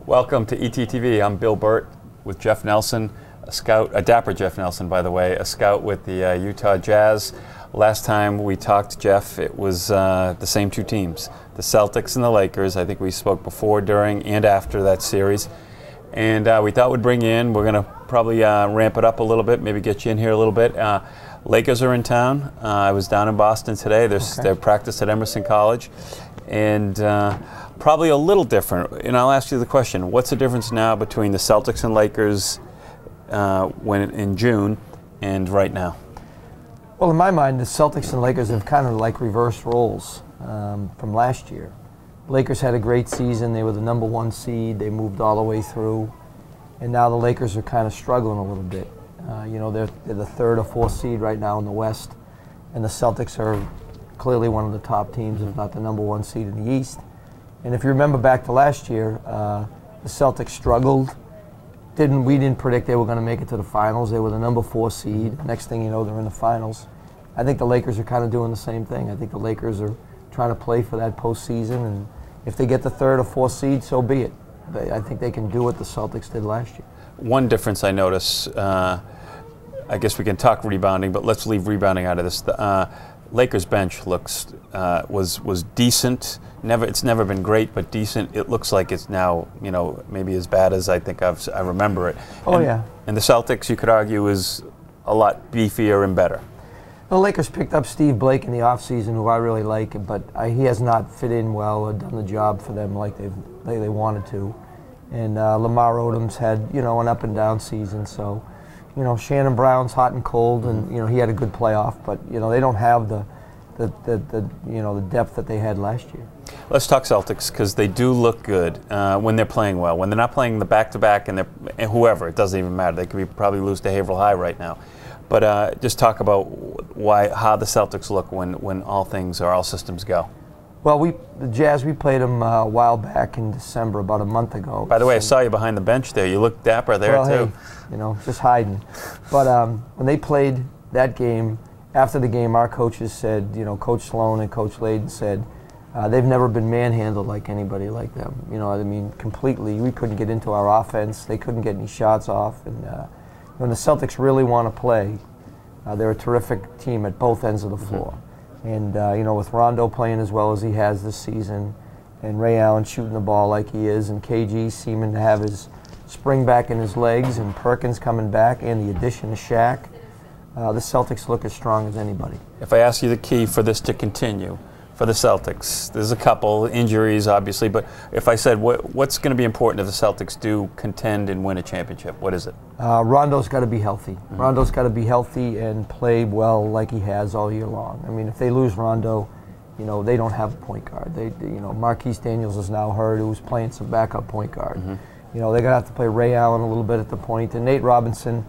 Welcome to ETTV. I'm Bill Burt with Jeff Nelson, a scout, a dapper Jeff Nelson, by the way, a scout with the Utah Jazz. Last time we talked, Jeff, it was the same two teams, the Celtics and the Lakers. I think we spoke before, during, and after that series. And we thought we'd bring you in. We're going to probably ramp it up a little bit, maybe get you in here a little bit. Lakers are in town. I was down in Boston today. They're practiced at Emerson College. And probably a little different. And I'll ask you the question, what's the difference now between the Celtics and Lakers when in June and right now? Well, in my mind, the Celtics and Lakers have kind of like reversed roles from last year. Lakers had a great season. They were the #1 seed. They moved all the way through. And now the Lakers are kind of struggling a little bit. You know, they're the 3rd or 4th seed right now in the West. And the Celtics are clearly one of the top teams, if not the #1 seed in the East. And if you remember back to last year, the Celtics struggled. We didn't predict they were going to make it to the finals. They were the #4 seed. Next thing you know, they're in the finals. I think the Lakers are kind of doing the same thing. I think the Lakers are trying to play for that postseason, and if they get the 3rd or 4th seed, so be it. I think they can do what the Celtics did last year. One difference I notice, I guess we can talk rebounding, but let's leave rebounding out of this. The Lakers bench was decent. It's never been great, but decent. It looks like it's now, you know, maybe as bad as I think I remember it. Oh, yeah. And the Celtics, you could argue, is a lot beefier and better. The Lakers picked up Steve Blake in the offseason, who I really like, but he has not fit in well or done the job for them like they wanted to. And Lamar Odom's had, you know, an up and down season. So, you know, Shannon Brown's hot and cold, and you know he had a good playoff, but you know they don't have the depth that they had last year. Let's talk Celtics, because they do look good when they're playing well. When they're not playing the back-to-back and whoever, it doesn't even matter. They could probably lose to Haverhill High right now. But just talk about how the Celtics look when all systems go. Well, the Jazz, we played them a while back in December, about a month ago. By the way, I saw you behind the bench there. You look dapper there, too. Hey, you know, just hiding. But when they played that game, after the game, our coaches said, you know, Coach Sloan and Coach Layden said, they've never been manhandled like anybody like them. You know, I mean, completely. We couldn't get into our offense. They couldn't get any shots off. And when the Celtics really want to play, they're a terrific team at both ends of the floor. And, you know, with Rondo playing as well as he has this season, and Ray Allen shooting the ball like he is, and KG seeming to have his spring back in his legs, and Perkins coming back, and the addition of Shaq, the Celtics look as strong as anybody. If I ask you the key for this to continue, for the Celtics, there's a couple injuries, obviously, but if I said what's going to be important if the Celtics do contend and win a championship, what is it? Rondo's got to be healthy. Rondo's got to be healthy and play well like he has all year long. I mean, if they lose Rondo, you know, they don't have a point guard. You know, Marquise Daniels is now hurt, who's playing some backup point guard. You know, they're going to have to play Ray Allen a little bit at the point, and Nate Robinson,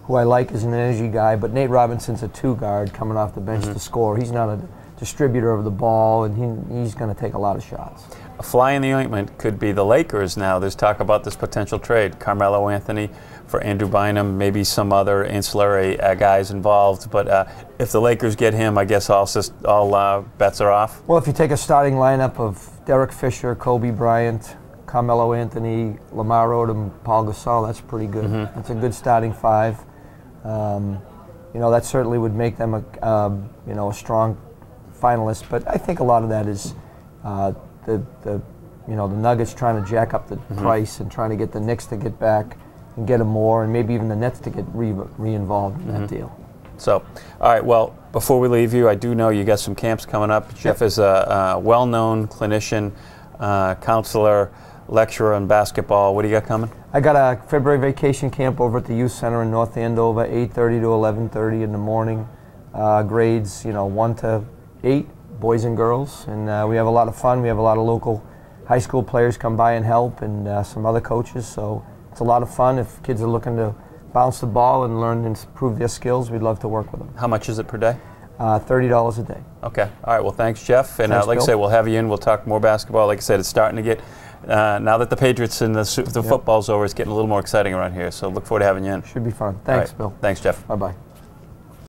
who I like, is an energy guy, but Nate Robinson's a 2-guard coming off the bench to score. He's not a distributor of the ball, and he's going to take a lot of shots. A fly in the ointment could be the Lakers now. There's talk about this potential trade. Carmelo Anthony for Andrew Bynum, maybe some other ancillary guys involved. But if the Lakers get him, I guess all bets are off. Well, if you take a starting lineup of Derek Fisher, Kobe Bryant, Carmelo Anthony, Lamar Odom, Paul Gasol, that's pretty good. That's a good starting 5. You know, that certainly would make them a strong finalist, but I think a lot of that is the Nuggets trying to jack up the price and trying to get the Knicks to get back and get them more, and maybe even the Nets to get re-involved in that deal. So, all right, well, before we leave you, I do know you got some camps coming up. Jeff is a well-known clinician, counselor, lecturer in basketball. What do you got coming? I got a February vacation camp over at the Youth Center in North Andover, 8:30 to 11:30 in the morning. Grades, you know, 1 to 8, boys and girls, and we have a lot of fun. We have a lot of local high school players come by and help, and some other coaches, so it's a lot of fun. If kids are looking to bounce the ball and learn and improve their skills, we'd love to work with them. How much is it per day? $30 a day. Okay. All right. Well, thanks, Jeff. And Thanks, like Bill. I said, we'll have you in. We'll talk more basketball. Like I said, it's starting to get, now that the Patriots and the football's over, it's getting a little more exciting around here. So look forward to having you in. Should be fun. Thanks, Bill. Thanks, Jeff. Bye-bye.